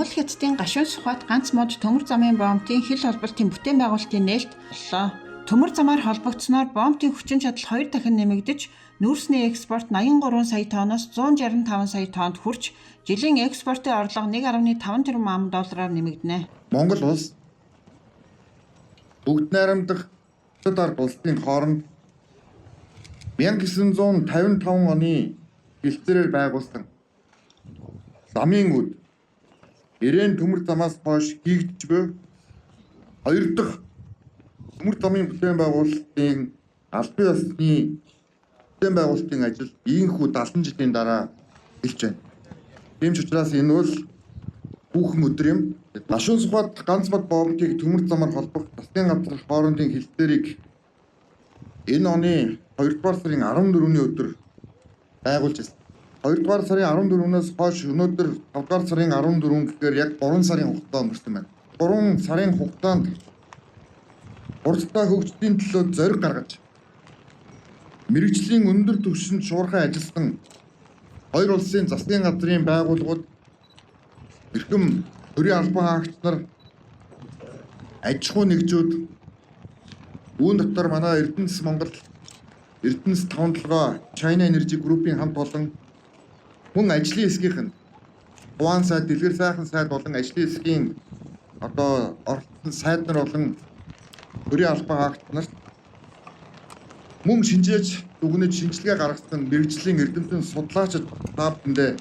Монгол хятадын гашуун сухад ганц мод төмөр замын бомбын хил холболтын бүтээн байгуулалтын нээлт боллоо. Төмөр замаар холбогдсноор бомбын хүчин чадал 2 дахин нэмэгдэж, нүүрсний экспорт 83 сая тонноос 165 сая тоннд хүрч, жилийн экспортын орлого 1.5 тэрбум ам.доллараар нэмэгдэнэ. Монгол улс бүгд найрамдах хятад ард улсын хооронд 1955 оны гэлцээрээр байгуулсан замын үд Ирээн төмөр замаас хойш хийгдэж буй 2 дахь төмөр замын бүтээн байгуулалтын албан ёсны бүтээн байгуулалтын ажил ийхүү 70 жилийн дараа эхэлж байна. Тийм ч учраас энэ бол хүүхэн өдөр юм. Гашуун сухад ганц мод бомбыг төмөр замаар холбох засгийн газар хоорондын хэлтээрийг энэ оны 2 дугаар сарын 14-ний өдөр байгуулж байна. 2 дугаар сарын 14-нөөс хойш өнөөдөр 5 дугаар сарын 14 гэхээр яг 3 сарын хугацаа өнгөрсөн байна. 3 сарын хугацаанд уртаа хөгжлийн төлөө зориг гаргаж мэргэжлийн өндөр түвшинд шуурхай ажилласан хоёр улсын засгийн газрын байгууллагууд эрхэм төрийн албан хаагч нар аж ахуй нэгжүүд үүн дотор манай Эрдэнэс Монгол Эрдэнэс 5-7 China Energy Group-ийн хамт олон мөн ажлын хэсгийнх нь Хуан сайд, Дэлгэр сайхан сайд болон ажлын хэсгийн одоо оролцсон сайд нар болон төрийн албан хаагч нар мөн шинжээж дүгнэж шинжилгээ гаргасан мэргэжлийн эрдэмтэн судлаачид та бүхэндээ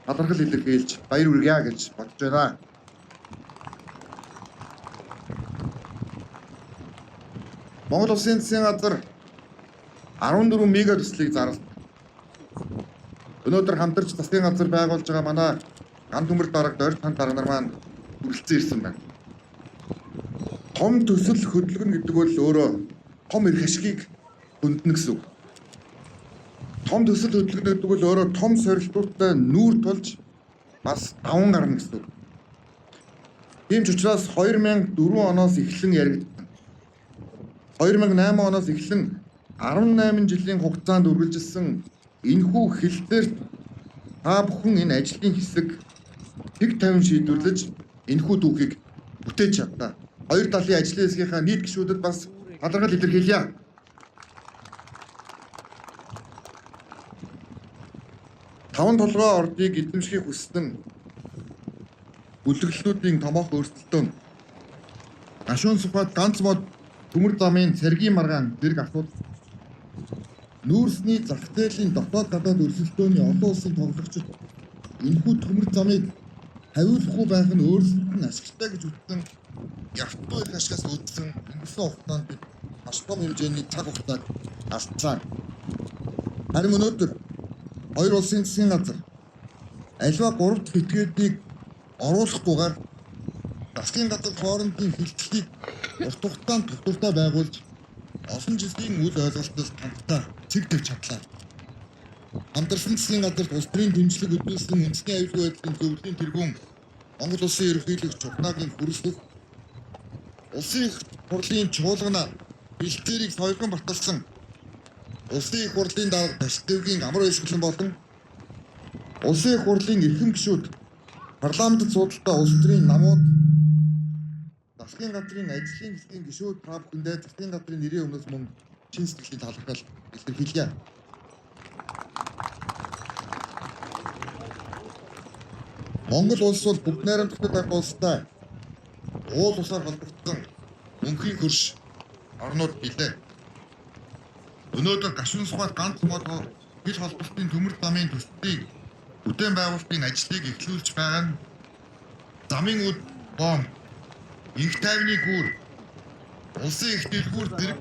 талархал илэрхийлж баяр хүргье гэж бодож байна. Монгол Улсын засгийн газар 14 мега төслийг зарласан. Өнөөдөр хамтарч засгийн газар байгуулж байгаа манай ган төмөр дарга дорж тань дарга нар маань хүрэлцэн ирсэн байна. Том төсөл хөдөлгөн гэдэг бол өөрөө том эрх ашигыг хөндлөнө гэсэн үг. Том төсөл хөдөлгөн гэдэг бол өөрөө том сорилтуудтай нүүр тулж бас даван гарна гэсэн үг. Тийм ч учраас 2004 оноос эхлэн яригдсан. 2008 оноос эхлэн 18 жилийн хугацаанд үргэлжилсэн энэхүү хэлтээр та бүхэн энэ ажлын хэсэг тэг тавин шийдвэрлэж энэхүү түүхийг бүтээж чадлаа. Хоёр талын ажлын хэсгийнхаа нийт гишүүдэд бас талархал илэрхийлье. Таван толгой ордыг эзэмшихийг хүссэн бүлэглэлүүдийн томоохон өөрсдөлтөө гашуун сухад ганц мод төмөр замын цэргийн маргаан зэрэг асуудал нүүрсний зах зээлийн дотоод гадаад өрсөлдөөний олон улсын тоглогчид энэхүү төмөр замыг хариулахгүй байх нь өөрсдөд нь ашигтай гэж үзсэн явтгүй их ашигаас үүдсэн өнгөрсөн хугацаанд бид маш том хэмжээний цаг хугацааг алдсан. Харин өнөөдөр хоёр улсын засгийн газар альва 3 дахь этгээдийг оруулахгүйгээр засгийн газар хоорондын хэлтгэлийг урт хугацаанд төвлөртэй байгуулж олон жилийн үйл ойлголтоос хамтдаа цэг тавьж чадлаа. Хамтарсан засгийн газарт улс төрийн дэмжлэг өдөөсөн үндэсний аюулгүй байдлын зөвлөлийн тэргүүн Монгол улсын ерөнхийлөгч Чухнагийн хүрэлцэх улсын их хурлын чуулгана бэлтээрийг соёлгон баталсан улсын их хурлын дарга Ташдывгийн амар баясгалан болон улсын их хурлын эрхэм гишүүд парламентд судалтай улс төрийн намууд засгийн газрын ажлын хэсгийн гишүүд та бүхэндээ засгийн газрын нэрийн өмнөөс мөн чин сэтгэлийн талархал илэрхийлье. Монгол улс бол бүгд найрамдахад арга улстай уул усаар холбогдсон мөнхийн хөрш орнууд билээ. Өнөөдөр гашуун сухад ганц мод хил холболтын төмөр замын төслийг бүтээн байгуулалтын ажлыг эхлүүлж байгаа нь замын үд бомб инх тайвны гүр улсын их дэлгүүр зэрэг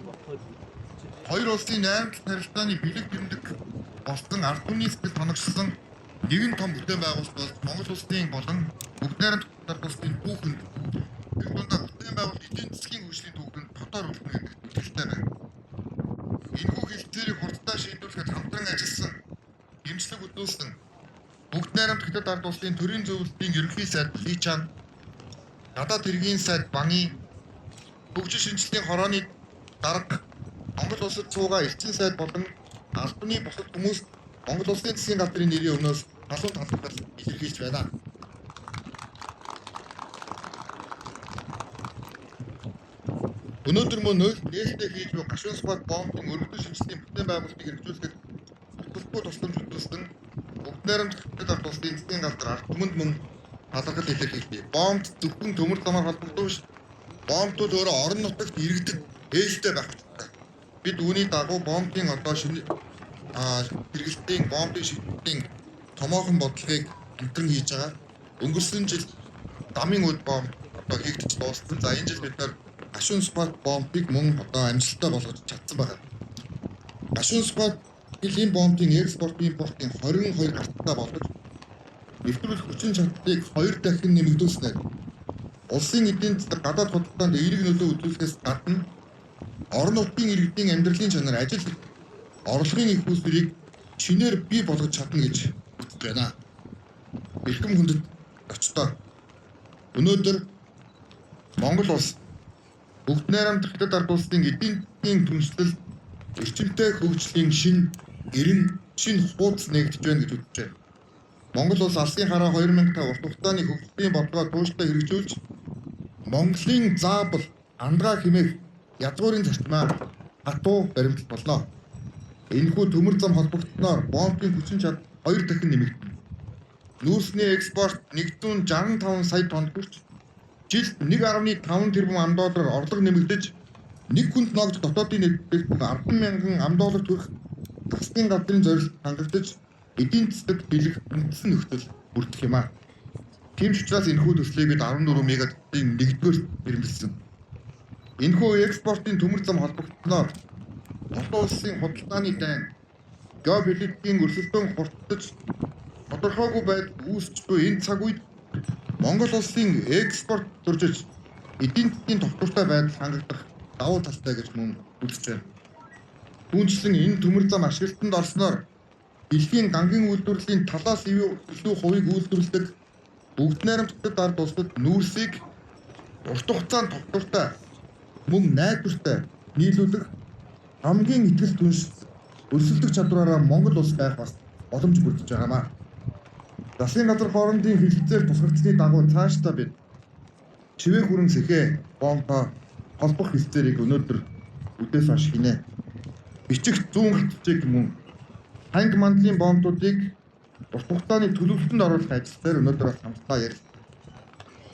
хоёр улсын найрамд харилцааны бэлэг бэмдэг болсон ард түмний сэтгэл тоногсон нэгэн том бүтээн байгуулалт бол Монгол улсын болон бүгд найрамд улсын түүхэнд тэр дундаа бүтээн байгуулалт эдийн засгийн хөгжлийн түүхэнд дотор үлдэх хэрэгтэй байна. Энэхүү хэлтээрийг хурдтай шийдвэрлэхэд хамтран ажилласан дэмжлэг өдөөсөн бүгд найрамд хятад ард улсын төрийн зөвлөлтийн ерөнхий сайд Личан гадаад хэргийн сайд Баны хөгжил шинжилгээний хорооны дарга Монгол улсад цуугаа элчин сайд болон албаны бусад хүмүүс Монгол улсын засгийн газрын нэрийн өмнөөс халуун талбарт илэрхийлж байна. Өнөөдөр мөн нээлттэй хийж буй гашуун спот бомбын өргөдөл шинжилгээний бүтээн байгуулалтыг хэрэгжүүлэхэд тусламжгүй тусламж үзүүлсэн бүгд найрамдах хөтөл ард улсын эзэн газар ард түмэнд мөн талархал илэрхийлье. Бомбд зөвхөн төмөр замаар холбогдсон биш. Бомбууд өөрөө орон нутагт иргэдэд ээлжтэй байх хэрэгтэй. Бид үүний дагуу бомбын одоо хэрэглэлтийн бомбын шийдвэрийн томоохон бодлогыг хамтран хийж байгаа. Өнгөрсөн жил дамын үд бомб одоо хийгдэж дууссан. За энэ жил бид нар гашуун спот бомбыг мөн одоо амжилттай болгож чадсан байна. Гашуун спот энэ бомбын экспорт импортын 22 гартаа болгож нэвтрүүлэх хүчин чадлыг 2 дахин нэмэгдүүлснээр улсын эдийн засаг гадаад худалдаанд эерэг нөлөө үзүүлэхээс гадна орон нутгийн иргэдийн амьдралын чанар, ажил орлогын их үүсвэрийг шинээр бий болгож чадна гэж үзэж байна. Бэлтгэм хүндэт очтоо өнөөдөр Монгол улс бүгд найрамдах хөтөл ард улсын эдийн засгийн түншлэл эрчимтэй хөгжлийн шин хуудас нэгдэж байна гэж үзэж байна. Монгол улс алсын хараа 2005 урт хугацааны хөгжлийн бодлогоо тууштай хэрэгжүүлж Монголын заавал андгаа хэмээх язгуурын зарчмаар хатуу баримтлах боллоо. Энэхүү төмөр зам холбогдсноор бомбын хүчин чадал 2 дахин нэмэгдэнэ. Нүүрсний экспорт 165 сая тонн хүрч жилд 1.5 тэрбум $, орлого нэмэгдэж нэг хүнд ногд дотоодын нийтлэл 10,000 $, төрөх засгийн газрын зорилт хангагдаж эдийн засаг бэлэг үндсэн нөхцөл бүрдэх юм а. Тийм ч учраас энэхүү төслийг бид 14 мегаваттын 1-р ирмэлсэн. Энэхүү экспортын төмөр зам холбогдсноор олон улсын худалдааны дайн геополитикийн өрсөлдөөн хурдтаж тодорхойгүй байдал үүсч буй энэ цаг үед Монгол улсын экспорт дуржиж эдийн засгийн тогтвортой байдал хангагдах давуу талтай гэж мөн үзэж байна. Түүнчлэн энэ төмөр зам ашиглалтанд орсноор дэлхийн гангийн үйлдвэрлэлийн талаас илүү хувийг үйлдвэрлэдэг бүгд найрамдах хөтөл ард улсад нүүрсийг урт хугацаанд тогтвортой мөн найдвартай нийлүүлэх хамгийн итгэл түнш өрсөлдөх чадвараараа Монгол улс байх бас боломж бүрдэж байгаамаа. Засгийн газар хоорондын хэлэлцээр тусгагдсны дагуу цаашдаа бид чивээ хүрэн сэхээ бомбо холбох хэлцээрийг өнөөдөр үдээс хойш хийнэ. Бичих зүүн хатчиг мөн танк мандлын бомбуудыг урт хугацааны төлөвлөлтөнд оруулах ажил дээр өнөөдөр бас хамтдаа ярилцсан.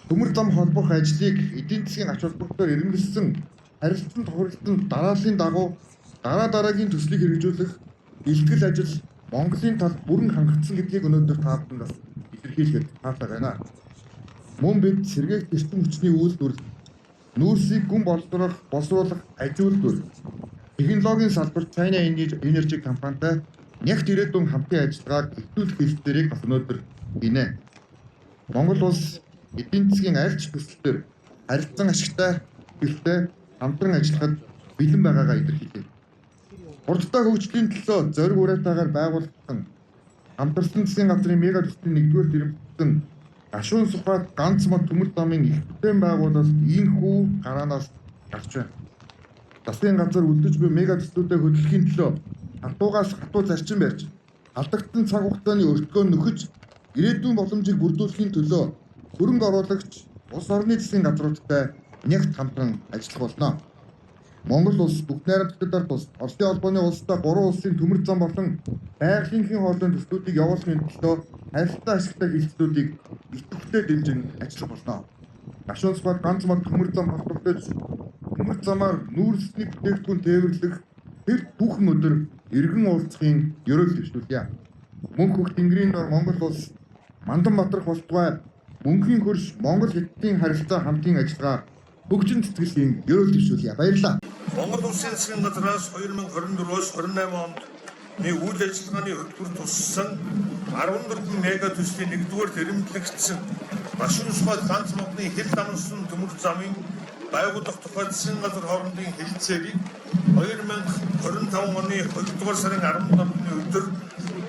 Төмөр зам холбох ажлыг эдийн засгийн ач холбогдолтой ирмэлсэн харилцан тохиролтын дарааллын дагуу дараагийн төслийг хэрэгжүүлэх илтгэл ажил Монголын тал бүрэн хангагдсан гэдгийг өнөөдөр та бүхэнд бас илэрхийлэхэд таатай байна. Мөн бид сэргээгт эрчим хүчний үйлдвэрлэл, нүүрсийг гүн боловсруулах ажилтнууд, технологийн салбарт China Energy компанитай нягт ирээдүйн хамтын ажиллагааг эхлүүлэх хэлбэрийг бас өнөөдөр гинэ. Монгол улс эдийн засгийн аль ч төслөөр харилцан ашигтай хэлтэй хамтран ажиллахад бэлэн байгаагаа илэрхийлэв. Хурдтай хөгжлийн төлөө зориг уриатаагаар байгуулсан хамтарсан засгийн газрын мега төслийн 1-р тэрэмтэн гашуун сухад ганц мод төмөр замын их бүтээн байгуулалт ийхүү гараанаас гарч байна. Засгийн газар үлдэж буй мега төслүүдэд хөдөлгөхийн төлөө хатуугаас хатуу зарчим барьж алдагдсан цаг хугацааны өртгөө нөхөж ирээдүйн боломжийг бүрдүүлэхийн төлөө хөрөнгө оруулагч улс орны засгийн газруудтай нягт хамтран ажиллах болно. Монгол улс бүгд найрамдах хөтөл ард улс, Оросын холбооны улстай 3 улсын төмөр зам болон байгалийн хоолойн төслүүдийг явуулахын төлөө харилцаа ашигтай хэлтсүүдийг идэвхтэй дэмжин ажиллах болно. Гашуун спот ганц мод төмөр зам холбогдож төмөр замаар нүүрсний бүтээгдэхүүн тээвэрлэх тэр бүхэн өдөр иргэн уулзахын ёроол дэвшүүлье. Мөнх хөх тэнгэрийн дор Монгол улс мандан матрах болтугай мөнхийн хөрш Монгол Хятадын харилцаа хамтын ажиллагаа хөгжин цэцгэлгийн ёроол дэвшүүлье. Баярлалаа. Монгол Улсын засгийн газраас 2024-өөс 28 онд үйл ажиллагааны хөтөлбөр туссан 14 мега төслийн 1-р тэрэмтлэгдсэн гашуун спот ганц модны хил дамжсан төмөр замын байгууллага тухай засгийн газар хоорондын хэлэлцээрийг 2025 оны 2-р сарын 17-ны өдөр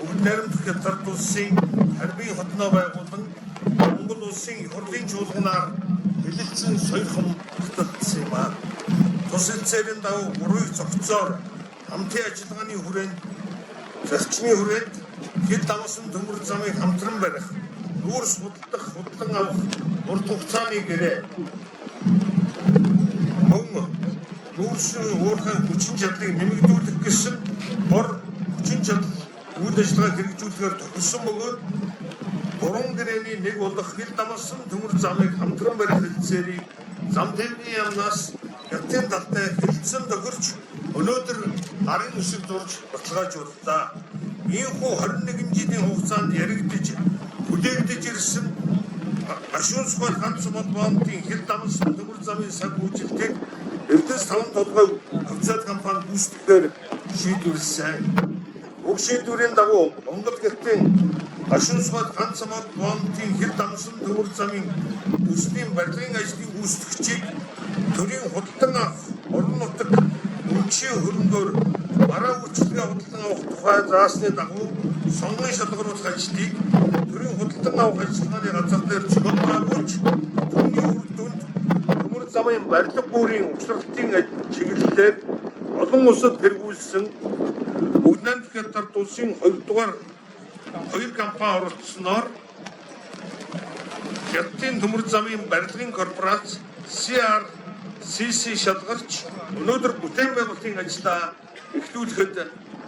бүгд найрамдах хөтөл ард улсын харьбын хотноо байгуулан Монгол Улсын хурлын чуулганаар хэлэлцэн соёрхон тогтолцсон юм а. Тус хэлцээрийн дагуу 3 зохицоор хамтын ажиллагааны хүрээнд зарчмын хүрээнд хил дамжсан төмөр замыг хамтран барих, нүүрс худалдан авах урт хугацааны гэрээ мөн нүүрсний уурхайн хүчин чадлыг нэмэгдүүлэх гэсэн бор хүчин чадал үйл ажиллагаа хэрэгжүүлэхээр тохирсон бөгөөд гурван гэрээний нэг болох хил дамсан төмөр замыг хамтран барих хэлцээрийг зам тээврийн яамнаас хятадын талтай хэлцэн тохирч өнөөдөр гарын үсэг зурж баталгаажууллаа. Ийхүү 21 жилийн хугацаанд яригдж бүтээгдэж ирсэн Ашуун Сухад ганц боомтын хил дамсан төмөр замын цаг үйлчлэлийг Эрдэс 5 толгой хавцаад компани гүйцэтгэхээр шийдвэрлсэн. Уг шийдвэрийн дагуу Монгол гэртийн Ашуун Сухад ганц боомтын хил дамсан төмөр замын төслийн барилгын ажлын гүйцэтгэгчийг төрийн худалдан авах орон нутаг өмчийн хөрөнгөөр бараа үйлчлэгээ худалдан авах тухай заасны дагуу сонгон шалгаруулах ажлыг төрийн худалдан авах ажиллагааны газар дээр чөлөө байгуулж түүний үр дүнд төмөр замын барилга бүрийн угсралтын чиглэлээр олон улсад хэрэгжүүлсэн Бүгднамт Хятад улсын 2 дугаар хоёр компани оролцсноор Хятадын төмөр замын барилгын корпорац CRCC шалгарч өнөөдөр бүтээн байгуулалтын ажлаа эхлүүлэхэд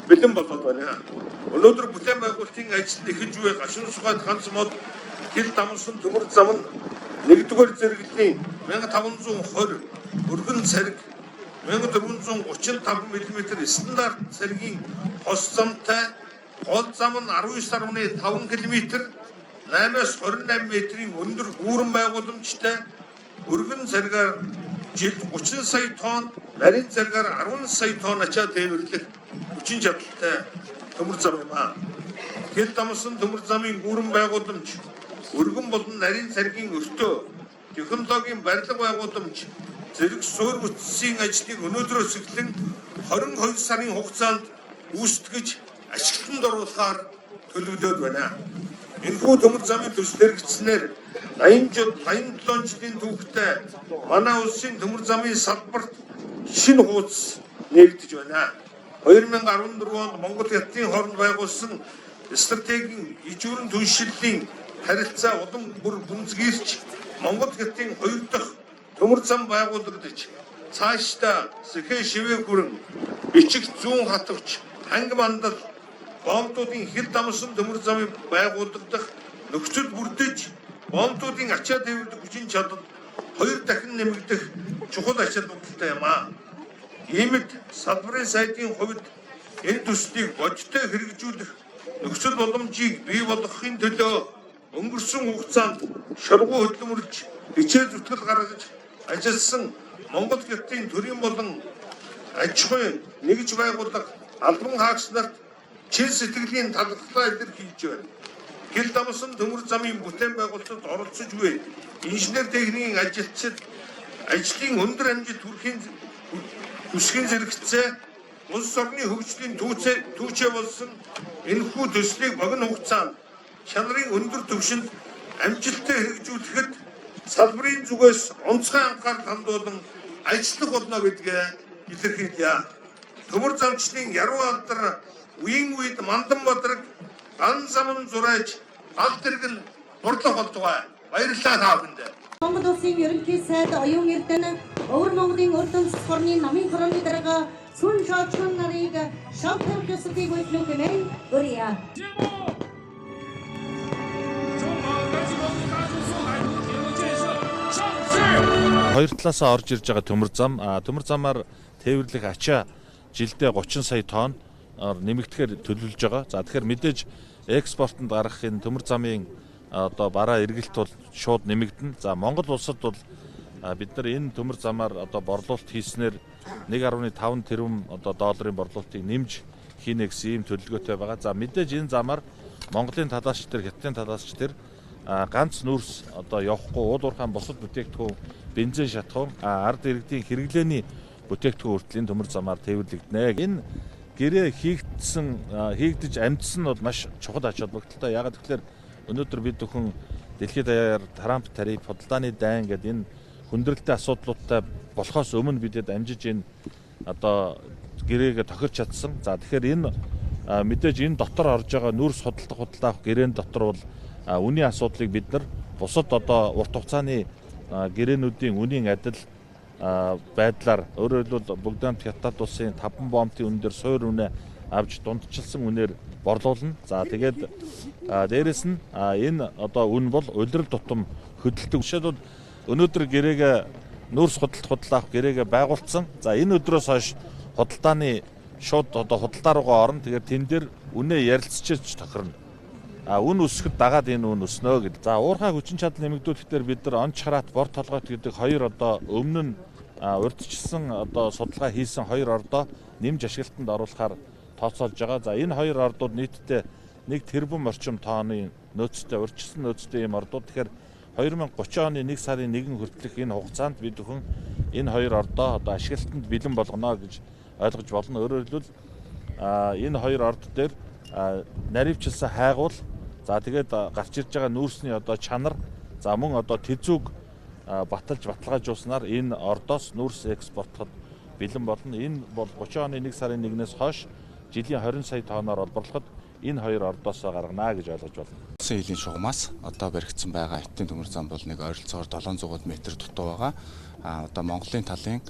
бэлэн болоод байна. Өнөөдөр бүтээн байгуулалтын ажилд эхэлж буй Ашуун Сухад ганц мод хил дамсан төмөр зам нь 1-р зэрэглэлийн 1520 өргөн цариг 1435 мм стандарт цэригийн хос замтай гол зам нь 19.5 км 8-аас 28 метрийн өндөр үүрэн байгууламжтай өргөн царигаар жилд 30 сая тонн, нарийн царигаар 10 сая тонн ачаа тээвэрлэх хүчин чадалтай төмөр зам юм аа. Хил дамсан төмөр замын үүрэн байгууламж, өргөн болон нарийн царигийн өртөө, технологийн барилга байгууламж, зэрэг суурь бүтцийн ажлыг өнөөдрөөс эхлэн 22 сарын хугацаанд үүсгэж ашиглалтанд оруулахаар төлөвлөд байна. Энэхүү төмөр замын төслөрөгдснээр 87 жилийн түүхтэй манай улсын төмөр замын салбарт шинэ хуудас нээгдэж байна. 2014 онд Монгол Хятадын хооронд байгуулсан стратегийн ижүүрэн түншлэлийн харилцаа улам бүр гүнзгийрч Монгол Хятадын 2 дахь төмөр зам байгуулагдаж цаашдаа Сэхэ шивээ хүрэн бичиг зүүн хатвч ханги мандал боомтуудын хил дамсан төмөр замыг байгуулагдах нөхцөл бүрдэж боомтуудын ачаа тээвэрлэх хүчин чадал 2 дахин нэмэгдэх чухал ачаал бүгдтэй юм аа. Иймд салбарын сайдын хувьд энэ төслийг бодиттой хэрэгжүүлэх нөхцөл боломжийг бий болгохын төлөө өнгөрсөн хугацаанд шалгуу хөдөлмөрлж хичээл зүтгэл гаргаж ажилласан Монгол Хятадын төрийн болон аж ахуйн нэгж байгууллага албан хаагч нарт чил сэтгэлийн талархлаа илэрхийлж байна. Хил дамсан төмөр замын бүтээн байгуулалтад оролцож буй инженер техникийн ажилчид ажлын өндөр амжилт хүрэхин хүсгийн зэрэгцээ улс орны хөгжлийн түүчээ болсон энэхүү төслийг богино хугацаанд чанарын өндөр түвшинд амжилттай хэрэгжүүлэхэд салбарын зүгээс онцгой анхаарал хандуулан ажиллах болно гэдгээ илэрхийлье. Төмөр замчлын яруу алдар үеийн үед мандан бодрог ан замын зураач аль тэрэг нь дурлах болтугай. Баярлалаа та бүхэндээ. Монгол улсын ерөнхий сайд оюун эрдэнэ Өвөр Монголын урдын спорны намын хорооны дарга сүн шоочхон нарыг шавтар гэсдгийг үйлчлэх гэмээр өрье. Хоёр талаасаа орж ирж байгаа төмөр замаар тээвэрлэх ачаа жилдээ 30 сая тонн нэмэгдэхээр төлөвлөж байгаа. За тэгэхээр мэдээж экспортод гарах энэ төмөр замын одоо бараа эргэлт бол шууд нэмэгдэнэ. За Монгол улсад бол бид нар энэ төмөр замаар одоо борлуулалт хийснээр 1.5 тэрбум одоо долларын борлуулалтыг нэмж хийнэ гэсэн ийм төлөвлөгөөтэй байгаа. За мэдээж энэ замаар Монголын талаасч төр, Хятадын талаасч төр ганц нүүрс одоо явахгүй уул уурхайн бусад бүтээгдэхүүн, бензин шатхуун, ард иргэдийн хэрэглээний бүтээгдэхүүн хүртэл төмөр замаар тээвэрлэгдэнэ. Энэ гэрээ хийгдэж амжсан нь бол маш чухал ач холбогдолтой. Яагаад гэвэл өнөөдөр бид бүхэн дэлхийд даяар Трамп тариф, худалдааны дайн гэдэг энэ хүндрэлтэй асуудлуудтай болохоос өмнө бидэд амжиж энэ одоо гэрээгээ тохирч чадсан. За тэгэхээр энэ мэдээж энэ дотор орж байгаа нүүрс худалдаа авах гэрээн дотор бол үнийн асуудлыг бид нар бусад одоо урт хугацааны гэрээнүүдийн үнийн адил байдлаар өөрөөр хэлбэл бүгд хамт Хятад улсын 5 бомбын үнээр суур үнэ авч дундчилсан үнээр борлуулна. За тэгээд дээрэс нь энэ одоо үн бол улирал тутам хөдөлдөг. Жишээлбэл өнөөдөр гэрээгээ нүүрс худалдах гэрээгээ байгуулсан. За энэ өдрөөс хойш худалдааны шууд одоо худалдаа руугаа орно. Тэгээд тэн дээр үнэ ярилцчилж тохирно. Үн өсөхөд дагаад энэ үн өснө гэдэг. За уурхай хүчин чадал нэмэгдүүлэхдээ бид нар онц хараат бор толгойт гэдэг хоёр одоо өмнө нь урьдчилсан одоо судалгаа хийсэн хоёр ордоо нэмж ашиглалтанд оруулахаар тооцоолж байгаа. За энэ хоёр ордууд нийтдээ 1 тэрбум орчим тонны нөөцтэй урьдчилсан нөөцтэй ийм ордууд. Тэгэхээр 2030 оны 1 сарын 1 хүртэлх энэ хугацаанд бид бүхэн энэ хоёр ордоо одоо ашиглалтанд бэлэн болгоно гэж ойлгож болно. Өөрөөр хэлбэл энэ хоёр орд дээр наривчилсан хайгуул, за тэгээд гарч ирж байгаа нүүрсний одоо чанар, за мөн одоо тэзүүг баталж баталгаажуулснаар энэ ордоос нүүрс экспортлоход бэлэн болно. Энэ бол 30 оны 1 сарын 1-ээс хойш жилийн 20 сая тонноор олборлоход энэ хоёр ордоосоо гаргана гэж ойлгож байна. Улсын хилийн шугамаас одоо баригдсан байгаа Хятадын төмөр зам бол нэг ойролцоогоор 700 м дутуу байгаа. Одоо Монголын талын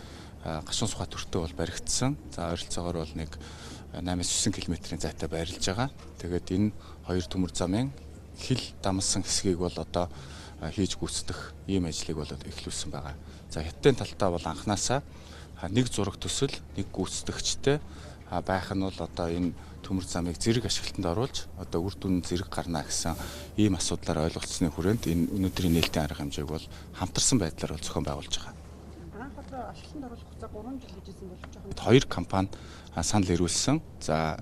гашуун сухай төртөө бол баригдсан. За ойролцоогоор бол нэг 8-9 км-ийн зайтай байрлаж байгаа. Тэгээд энэ хоёр төмөр замын хил дамсан хэсгийг бол одоо хийж гүйцэтгэх ийм ажлыг бол эхлүүлсэн байгаа. За Хятадын талтаа бол анханасаа нэг зураг төсөл, нэг гүйцэтгэгчтэй байх нь бол одоо энэ төмөр замыг зэрэг ашиглалтанд оруулж одоо үр дүн зэрэг гарна гэсэн ийм асуудлаар ойлголцсны хүрээнд энэ өнөөдрийн нээлтийн арга хэмжээг бол хамтарсан байдлаар бол зохион байгуулж байгаа. Анх удаа ашиглалтанд оруулах хугацаа 3 жил гэжсэн бол жоохон Хоёр компани санал ирүүлсэн. За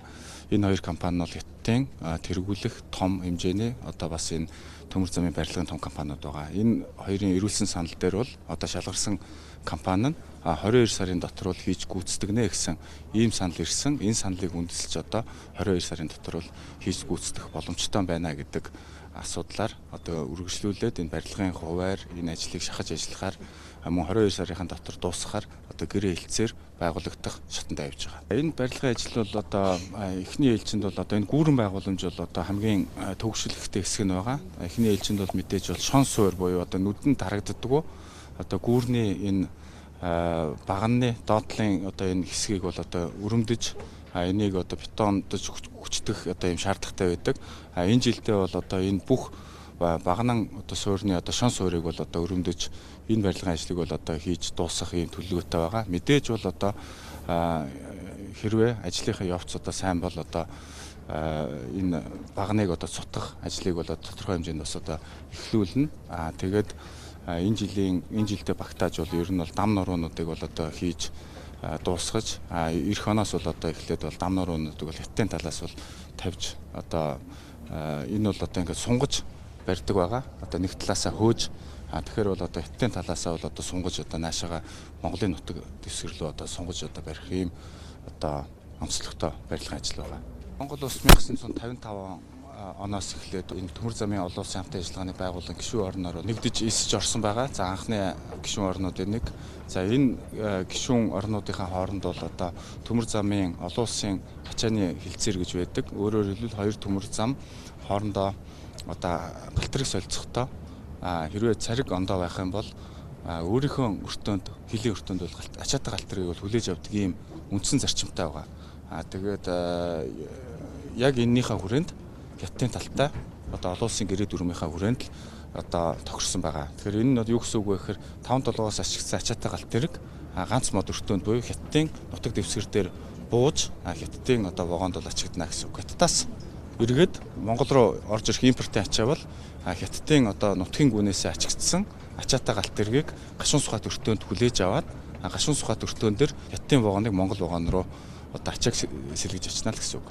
энэ хоёр компани нь бол Хятадын тэргүүлэх том хэмжээний одоо бас энэ төмөр замын барилгын том компаниуд байгаа. Энэ хоёрын ирүүлсэн санал дээр бол одоо шалгарсан компани нь 22 сарын дотор бол хийж гүйцэтгэнэ гэсэн ийм санал ирсэн. Энэ саналыг үндэслэж одоо 22 сарын дотор бол хийж гүйцэтгэх боломжтой байна гэдэг асуудлаар одоо үргэлжлүүлээд энэ барилгын хуваар энэ ажлыг шахаж ажиллахаар мөн 22 сарын дотор дуусгахаар одоо гэрээ хэлцээр байгуулагдах шатанд авч байгаа. Энэ барилгын ажил бол одоо эхний ээлжинд бол одоо энэ гүүрэн байгууламж бол одоо хамгийн төвшөлттэй хэсэг нь байгаа. Эхний ээлжинд бол мэдээж бол шон суур буюу одоо нүдэнд харагддаг. Одоо гүүрний энэ багны доотлын одоо энэ хэсгийг бол одоо өрөмдөж энийг одоо бетондож хүчдэх одоо юм шаардлагатай байдаг. Энэ жилдээ бол одоо энэ бүх багнан одоо суурьны одоо шон суурийг бол одоо өрөмдөж энэ барилгын ажлыг бол одоо хийж дуусгах юм төлөвлөгөөтэй байгаа. Мэдээж бол одоо хэрвээ ажлынхаа явц одоо сайн бол одоо энэ багныг одоо цутгах ажлыг бол тодорхой хэмжээнд бас одоо эхлүүлнэ. Тэгээд энэ жилдээ багтааж бол ер нь бол дам нуруунуудыг бол одоо хийж дуусгаж эх оноос бол одоо эхлээд бол дам нуруунуудыг бол Хятадын талаас бол тавьж одоо энэ бол одоо ингээд сунгаж барьдаг байгаа. Одоо нэг талаасаа хөөж тэгэхээр бол одоо Хятадын талаасаа бол одоо сунгаж одоо наашаага Монголын нутаг дэвсгэрлөө одоо сунгаж одоо барих юм одоо онцлогтой барилгын ажил байгаа. Монгол улс 1955 оноос эхлээд энэ төмөр замын олон улсын хамтын ажиллагааны байгууллага гишүүн орноор нэгдэж эсэж орсон байгаа. За анхны гишүүн орнуудын нэг. За энэ гишүүн орнуудынхаа хооронд бол одоо төмөр замын олон улсын ачааны хилцээр гэж байдаг. Өөрөөр хэлбэл хоёр төмөр зам хоорондоо одоо галтрыг солилцохдоо хэрвээ цариг ондоо байх юм бол өөрийнхөө өртөөнд хилийн өртөөнд бол ачаатай галтрыг бол хүлээж авдаг ийм үндсэн зарчимтай байгаа. Тэгээд яг энэнийхээ хүрээнд Хятадын талтай одоо олон улсын гэрээ дүрмийнхаа хүрээнд л одоо тохирсон байгаа. Тэгэхээр энэ нь юу гэсэн үг вэ гэхээр 5-7-оос ашигладсан ачаатай галтрыг ганц мод өртөөнд буюу Хятадын нутаг дэвсгэр дээр бууж Хятадын одоо вагонд бол ачигдана гэсэн үг. Хятадаас эргээд Монгол руу орж ирэх импортын ачаа бол Хятадын одоо нутгийн гүнээс ачигдсан ачаатай галтрыг гашуун сухат өртөөнд хүлээж аваад гашуун сухат өртөөн дээр Хятадын вагоныг Монгол вагон руу одоо ачааг сэлгэж очно л гэсэн үг.